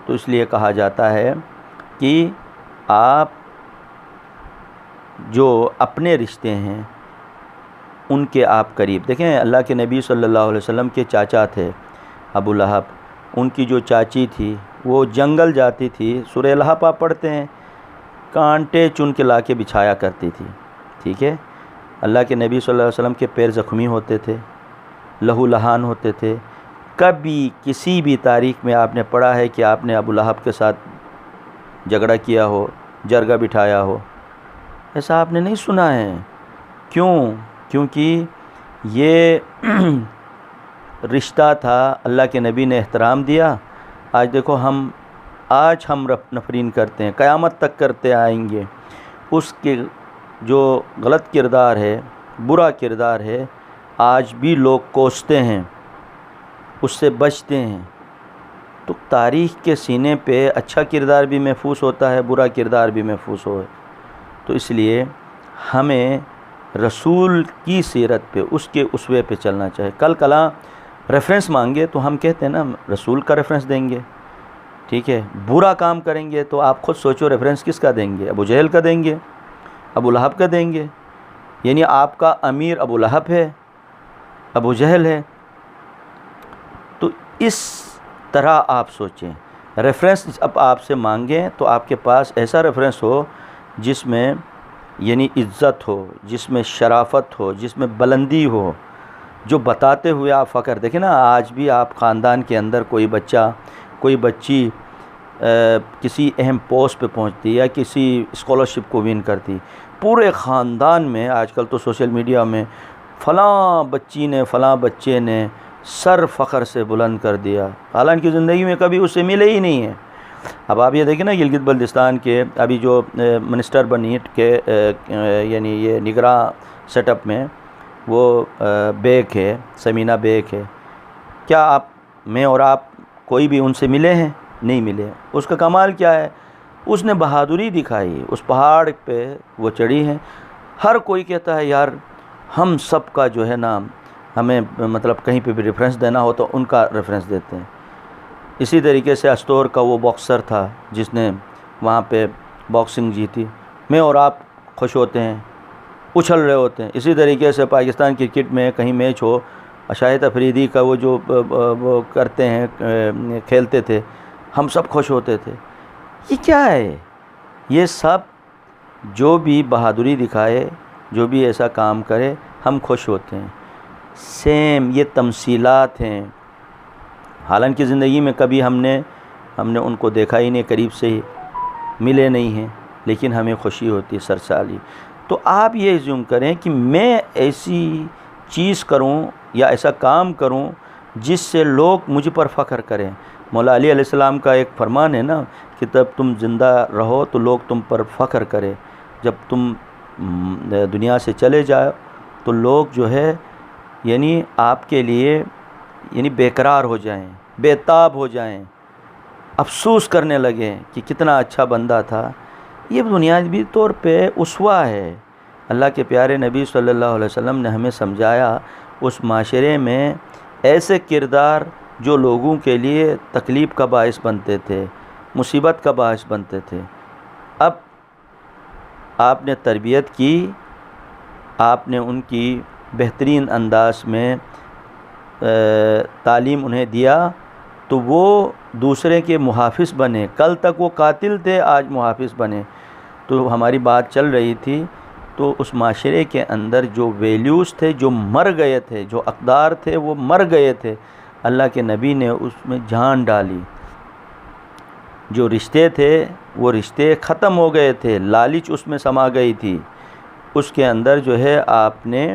تو اس لیے کہا جاتا ہے کہ آپ جو اپنے رشتے ہیں ان کے آپ قریب دیکھیں، اللہ کے نبی صلی اللہ علیہ وسلم کے چاچا تھے ابو لہب، ان کی جو چاچی تھی وہ جنگل جاتی تھی، سورہ لہب آپ پڑھتے ہیں، کانٹے چن کے لا کے بچھایا کرتی تھی، ٹھیک ہے۔ اللہ کے نبی صلی اللہ علیہ وسلم کے پیر زخمی ہوتے تھے، لہو لہان ہوتے تھے، کبھی کسی بھی تاریخ میں آپ نے پڑھا ہے کہ آپ نے ابو لہب کے ساتھ جھگڑا کیا ہو، جرگہ بٹھایا ہو؟ ایسا آپ نے نہیں سنا ہے۔ کیوں؟ کیونکہ یہ رشتہ تھا، اللہ کے نبی نے احترام دیا۔ آج دیکھو ہم نفرین کرتے ہیں، قیامت تک کرتے آئیں گے۔ اس کے جو غلط کردار ہے، برا کردار ہے، آج بھی لوگ کوستے ہیں، اس سے بچتے ہیں۔ تو تاریخ کے سینے پہ اچھا کردار بھی محفوظ ہوتا ہے، برا کردار بھی محفوظ ہو۔ تو اس لیے ہمیں رسول کی سیرت پہ، اس کے اسوے پہ چلنا چاہیے۔ کل کلاں ریفرنس مانگے تو ہم کہتے ہیں نا رسول کا ریفرنس دیں گے، ٹھیک ہے۔ برا کام کریں گے تو آپ خود سوچو ریفرنس کس کا دیں گے؟ ابو جہل کا دیں گے، ابو لہب کا دیں گے؟ یعنی آپ کا امیر ابو لہب ہے، ابو جہل ہے۔ تو اس طرح آپ سوچیں، ریفرنس اب آپ سے مانگیں تو آپ کے پاس ایسا ریفرنس ہو جس میں یعنی عزت ہو، جس میں شرافت ہو، جس میں بلندی ہو، جو بتاتے ہوئے آپ فخر۔ دیکھیں نا، آج بھی آپ خاندان کے اندر کوئی بچہ، کوئی بچی کسی اہم پوسٹ پہ پہنچتی یا کسی اسکالرشپ کو ون کرتی، پورے خاندان میں آج کل تو سوشل میڈیا میں فلاں بچی نے، فلاں بچے نے سر فخر سے بلند کر دیا، حالانکہ زندگی میں کبھی اس سے ملے ہی نہیں ہے۔ اب آپ یہ دیکھیں نا، گلگت بلتستان کے ابھی جو منسٹر بنی کے یعنی یہ نگراں سیٹ اپ میں وہ بیگ ہے، سمینہ بیگ ہے، کیا میں اور آپ کوئی بھی ان سے ملے ہیں؟ نہیں ملے۔ اس کا کمال کیا ہے؟ اس نے بہادری دکھائی، اس پہاڑ پہ وہ چڑھی ہیں۔ ہر کوئی کہتا ہے یار ہم سب کا جو ہے نا، ہمیں مطلب کہیں پہ بھی ریفرنس دینا ہو تو ان کا ریفرنس دیتے ہیں۔ اسی طریقے سے استور کا وہ باکسر تھا جس نے وہاں پہ باکسنگ جیتی، میں اور آپ خوش ہوتے ہیں، اچھل رہے ہوتے ہیں۔ اسی طریقے سے پاکستان کرکٹ میں کہیں میچ ہو، شاہد افریدی کا وہ جو وہ کرتے ہیں، کھیلتے تھے، ہم سب خوش ہوتے تھے۔ یہ کیا ہے؟ یہ سب جو بھی بہادری دکھائے، جو بھی ایسا کام کرے، ہم خوش ہوتے ہیں۔ سیم یہ تمثیلات ہیں، حالانکہ زندگی میں کبھی ہم نے ان کو دیکھا ہی نہیں، قریب سے ہی ملے نہیں ہیں، لیکن ہمیں خوشی ہوتی ہے سرسالی۔ تو آپ یہ زوم کریں کہ میں ایسی چیز کروں یا ایسا کام کروں جس سے لوگ مجھ پر فخر کریں۔ مولا علی علیہ السلام کا ایک فرمان ہے نا کہ جب تم زندہ رہو تو لوگ تم پر فخر کرے، جب تم دنیا سے چلے جاؤ تو لوگ جو ہے یعنی آپ کے لیے یعنی بے قرار ہو جائیں، بے تاب ہو جائیں، افسوس کرنے لگیں کہ کتنا اچھا بندہ تھا۔ یہ بنیادی طور پہ اسوہ ہے۔ اللہ کے پیارے نبی صلی اللہ علیہ وسلم نے ہمیں سمجھایا اس معاشرے میں ایسے کردار جو لوگوں کے لیے تکلیف کا باعث بنتے تھے، مصیبت کا باعث بنتے تھے۔ اب آپ نے تربیت کی، آپ نے ان کی بہترین انداز میں تعلیم انہیں دیا تو وہ دوسرے کے محافظ بنے۔ کل تک وہ قاتل تھے، آج محافظ بنے۔ تو ہماری بات چل رہی تھی، تو اس معاشرے کے اندر جو ویلیوز تھے، جو مر گئے تھے، جو اقدار تھے وہ مر گئے تھے، اللہ کے نبی نے اس میں جان ڈالی۔ جو رشتے تھے وہ رشتے ختم ہو گئے تھے، لالچ اس میں سما گئی تھی، اس کے اندر جو ہے آپ نے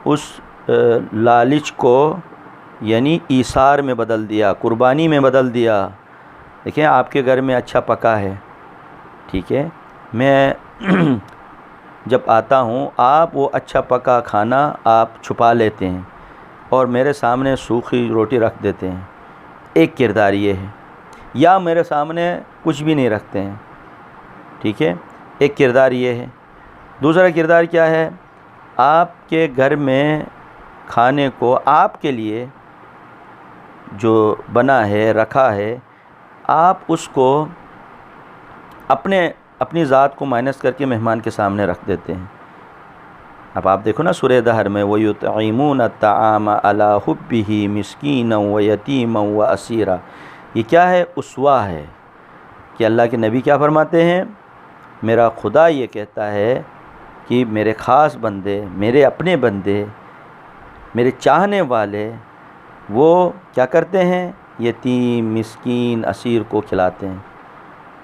اس لالچ کو یعنی ایثار میں بدل دیا، قربانی میں بدل دیا۔ دیکھیں آپ کے گھر میں اچھا پکا ہے، ٹھیک ہے، میں جب آتا ہوں آپ وہ اچھا پکا کھانا آپ چھپا لیتے ہیں اور میرے سامنے سوکھی روٹی رکھ دیتے ہیں، ایک کردار یہ ہے۔ یا میرے سامنے کچھ بھی نہیں رکھتے ہیں، ٹھیک ہے، ایک کردار یہ ہے۔ دوسرا کردار کیا ہے؟ آپ کے گھر میں کھانے کو آپ کے لیے جو بنا ہے، رکھا ہے، آپ اس کو اپنی ذات کو مائنس کر کے مہمان کے سامنے رکھ دیتے ہیں. اب آپ دیکھو نا سورہ دہر میں وَيُطْعِمُونَ الطَّعَامَ عَلَىٰ حُبِّهِ مِسْكِينًا وَيَتِيمًا وَأَسِيرًا. یہ کیا ہے؟ اسوہ ہے کہ اللہ کے نبی کیا فرماتے ہیں؟ میرا خدا یہ کہتا ہے کہ میرے خاص بندے، میرے اپنے بندے، میرے چاہنے والے، وہ کیا کرتے ہیں؟ یتیم، مسکین، اسیر کو کھلاتے ہیں.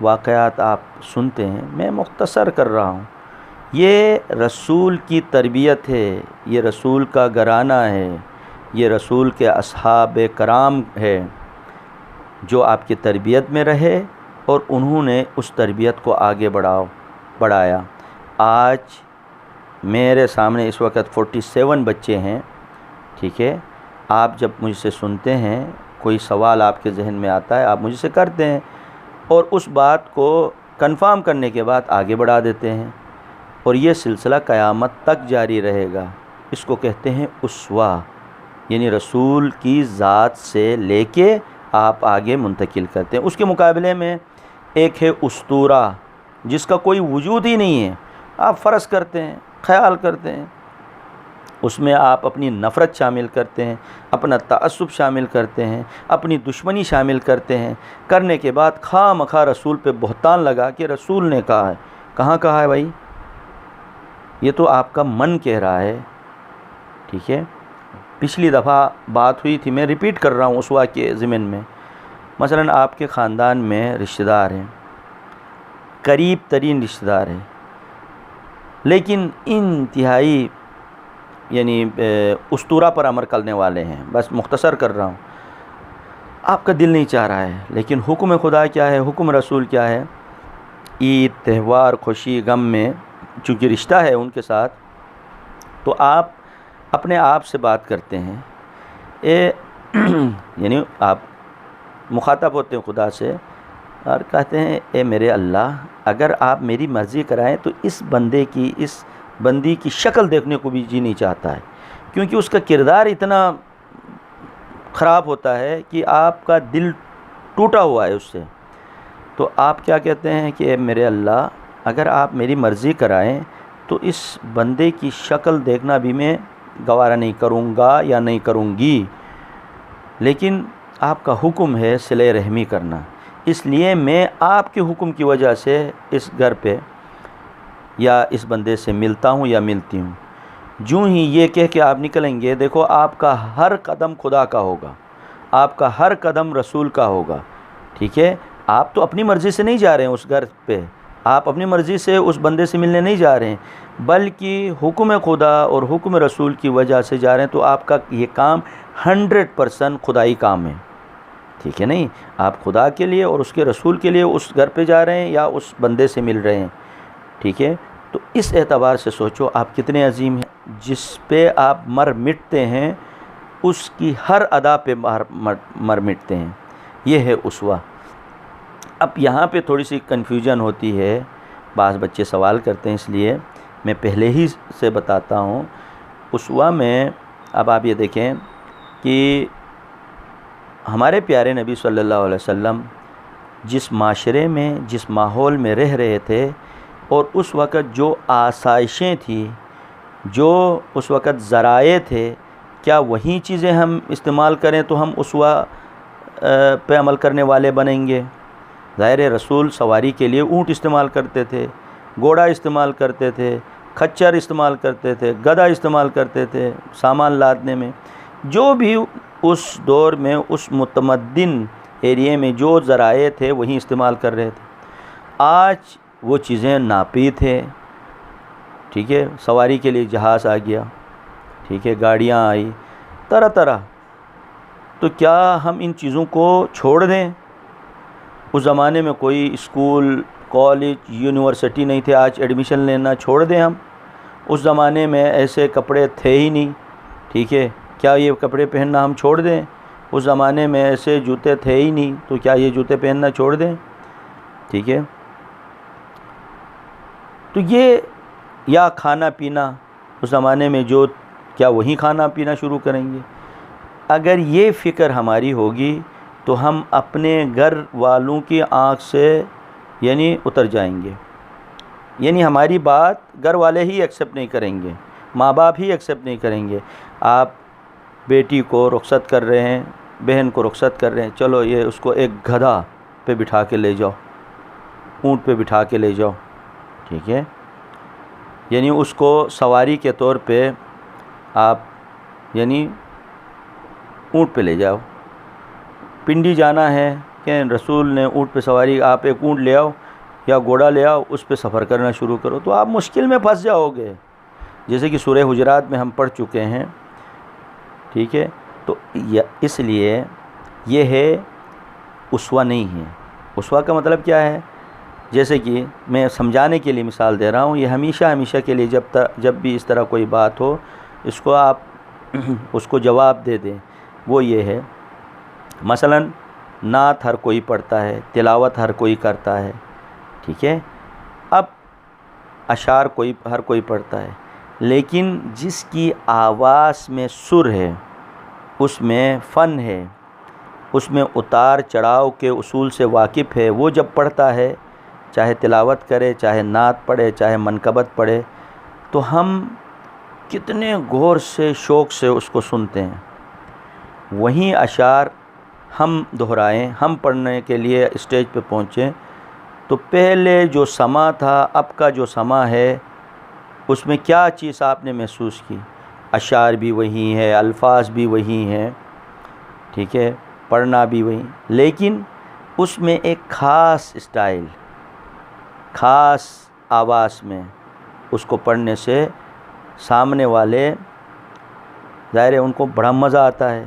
واقعات آپ سنتے ہیں، میں مختصر کر رہا ہوں. یہ رسول کی تربیت ہے، یہ رسول کا گھرانہ ہے، یہ رسول کے اصحاب کرام ہے جو آپ کی تربیت میں رہے اور انہوں نے اس تربیت کو آگے بڑھایا. آج میرے سامنے اس وقت 47 بچے ہیں. ٹھیک ہے، آپ جب مجھ سے سنتے ہیں، کوئی سوال آپ کے ذہن میں آتا ہے، آپ مجھ سے کرتے ہیں اور اس بات کو کنفرم کرنے کے بعد آگے بڑھا دیتے ہیں، اور یہ سلسلہ قیامت تک جاری رہے گا. اس کو کہتے ہیں اسوہ، یعنی رسول کی ذات سے لے کے آپ آگے منتقل کرتے ہیں. اس کے مقابلے میں ایک ہے اسطورہ جس کا کوئی وجود ہی نہیں ہے. آپ فرض کرتے ہیں، خیال کرتے ہیں، اس میں آپ اپنی نفرت شامل کرتے ہیں، اپنا تعصب شامل کرتے ہیں، اپنی دشمنی شامل کرتے ہیں. کرنے کے بعد خواہ مخواہ رسول پہ بہتان لگا کہ رسول نے کہا ہے. کہاں کہا ہے بھائی؟ یہ تو آپ کا من کہہ رہا ہے. ٹھیک ہے، پچھلی دفعہ بات ہوئی تھی، میں ریپیٹ کر رہا ہوں اسوہ کے ضمن میں. مثلا آپ کے خاندان میں رشتہ دار ہیں، قریب ترین رشتہ دار ہیں، لیکن انتہائی یعنی اسطورہ پر عمل کرنے والے ہیں. بس مختصر کر رہا ہوں. آپ کا دل نہیں چاہ رہا ہے، لیکن حکم خدا کیا ہے، حکم رسول کیا ہے؟ عید، تہوار، خوشی، غم میں چونکہ رشتہ ہے ان کے ساتھ، تو آپ اپنے آپ سے بات کرتے ہیں. یعنی آپ مخاطب ہوتے ہیں خدا سے اور کہتے ہیں اے میرے اللہ، اگر آپ میری مرضی کرائیں تو اس بندی کی شکل دیکھنے کو بھی جی نہیں چاہتا ہے، کیونکہ اس کا کردار اتنا خراب ہوتا ہے کہ آپ کا دل ٹوٹا ہوا ہے اس سے. تو آپ کیا کہتے ہیں کہ اے میرے اللہ، اگر آپ میری مرضی کرائیں تو اس بندے کی شکل دیکھنا بھی میں گوارا نہیں کروں گا یا نہیں کروں گی، لیکن آپ کا حکم ہے صلہ رحمی کرنا، اس لیے میں آپ کے حکم کی وجہ سے اس گھر پہ یا اس بندے سے ملتا ہوں یا ملتی ہوں. جو ہی یہ کہہ کے آپ نکلیں گے، دیکھو آپ کا ہر قدم خدا کا ہوگا، آپ کا ہر قدم رسول کا ہوگا. ٹھیک ہے، آپ تو اپنی مرضی سے نہیں جا رہے ہیں اس گھر پہ، آپ اپنی مرضی سے اس بندے سے ملنے نہیں جا رہے ہیں، بلکہ حکم خدا اور حکم رسول کی وجہ سے جا رہے ہیں. تو آپ کا یہ کام 100% خدائی کام ہے. ٹھیک ہے، نہیں آپ خدا کے لیے اور اس کے رسول کے لیے اس گھر پہ جا رہے ہیں یا اس بندے سے مل رہے ہیں. ٹھیک ہے، تو اس اعتبار سے سوچو آپ کتنے عظیم ہیں. جس پہ آپ مر مٹتے ہیں اس کی ہر ادا پہ مر مٹتے ہیں. یہ ہے اسوہ. اب یہاں پہ تھوڑی سی کنفیوژن ہوتی ہے، بعض بچے سوال کرتے ہیں، اس لیے میں پہلے ہی سے بتاتا ہوں. اسوہ میں اب آپ یہ دیکھیں کہ ہمارے پیارے نبی صلی اللہ علیہ وسلم جس معاشرے میں، جس ماحول میں رہ رہے تھے، اور اس وقت جو آسائشیں تھیں، جو اس وقت ذرائع تھے، کیا وہی چیزیں ہم استعمال کریں تو ہم اسوہ پہ عمل کرنے والے بنیں گے؟ ظاہر رسول سواری کے لیے اونٹ استعمال کرتے تھے، گھوڑا استعمال کرتے تھے، کھچر استعمال کرتے تھے، گدھا استعمال کرتے تھے سامان لادنے میں. جو بھی اس دور میں اس متمدن ایریے میں جو ذرائع تھے وہی استعمال کر رہے تھے. آج وہ چیزیں ناپید ہیں. ٹھیک ہے، سواری کے لیے جہاز آ گیا، ٹھیک ہے، گاڑیاں آئی طرح طرح. تو کیا ہم ان چیزوں کو چھوڑ دیں؟ اس زمانے میں کوئی اسکول، کالج، یونیورسٹی نہیں تھے، آج ایڈمیشن لینا چھوڑ دیں ہم؟ اس زمانے میں ایسے کپڑے تھے ہی نہیں. ٹھیک ہے، کیا یہ کپڑے پہننا ہم چھوڑ دیں؟ اس زمانے میں ایسے جوتے تھے ہی نہیں، تو کیا یہ جوتے پہننا چھوڑ دیں؟ ٹھیک ہے، تو یہ یا کھانا پینا اس زمانے میں جو، کیا وہی کھانا پینا شروع کریں گے؟ اگر یہ فکر ہماری ہوگی تو ہم اپنے گھر والوں کی آنکھ سے یعنی اتر جائیں گے، یعنی ہماری بات گھر والے ہی ایکسیپٹ نہیں کریں گے، ماں باپ ہی ایکسیپٹ نہیں کریں گے۔ آپ بیٹی کو رخصت کر رہے ہیں، بہن کو رخصت کر رہے ہیں، چلو یہ اس کو ایک گدھا پہ بٹھا کے لے جاؤ، اونٹ پہ بٹھا کے لے جاؤ، ٹھیک ہے، یعنی اس کو سواری کے طور پہ آپ یعنی اونٹ پہ لے جاؤ۔ پنڈی جانا ہے کہ رسول نے اونٹ پہ سواری، آپ ایک اونٹ لے آؤ یا گھوڑا لے آؤ، اس پہ سفر کرنا شروع کرو تو آپ مشکل میں پھنس جاؤ گے، جیسے کہ سورہ حجرات میں ہم پڑھ چکے ہیں، ٹھیک ہے۔ تو اس لیے یہ ہے اسوہ نہیں ہے۔ اسوہ کا مطلب کیا ہے؟ جیسے کہ میں سمجھانے کے لیے مثال دے رہا ہوں، یہ ہمیشہ کے لیے جب بھی اس طرح کوئی بات ہو اس کو آپ اس کو جواب دے دیں۔ وہ یہ ہے، مثلا نعت ہر کوئی پڑھتا ہے، تلاوت ہر کوئی کرتا ہے، ٹھیک ہے، اب اشعار ہر کوئی پڑھتا ہے، لیکن جس کی آواز میں سر ہے، اس میں فن ہے، اس میں اتار چڑھاؤ کے اصول سے واقف ہے، وہ جب پڑھتا ہے، چاہے تلاوت کرے، چاہے نعت پڑھے، چاہے منقبت پڑھے، تو ہم کتنے غور سے شوق سے اس کو سنتے ہیں۔ وہیں اشعار ہم دہرائیں، ہم پڑھنے کے لیے اسٹیج پہ پہنچیں تو پہلے جو سما تھا، اب کا جو سما ہے، اس میں کیا چیز آپ نے محسوس کی؟ اشعار بھی وہی ہے، الفاظ بھی وہی ہیں، ٹھیک ہے، پڑھنا بھی وہی، لیکن اس میں ایک خاص اسٹائل، خاص آواز میں اس کو پڑھنے سے سامنے والے ظاہر ہے ان کو بڑا مزہ آتا ہے۔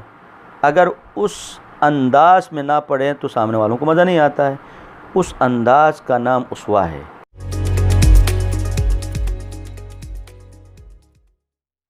اگر اس انداز میں نہ پڑھیں تو سامنے والوں کو مزہ نہیں آتا ہے۔ اس انداز کا نام اسوہ ہے۔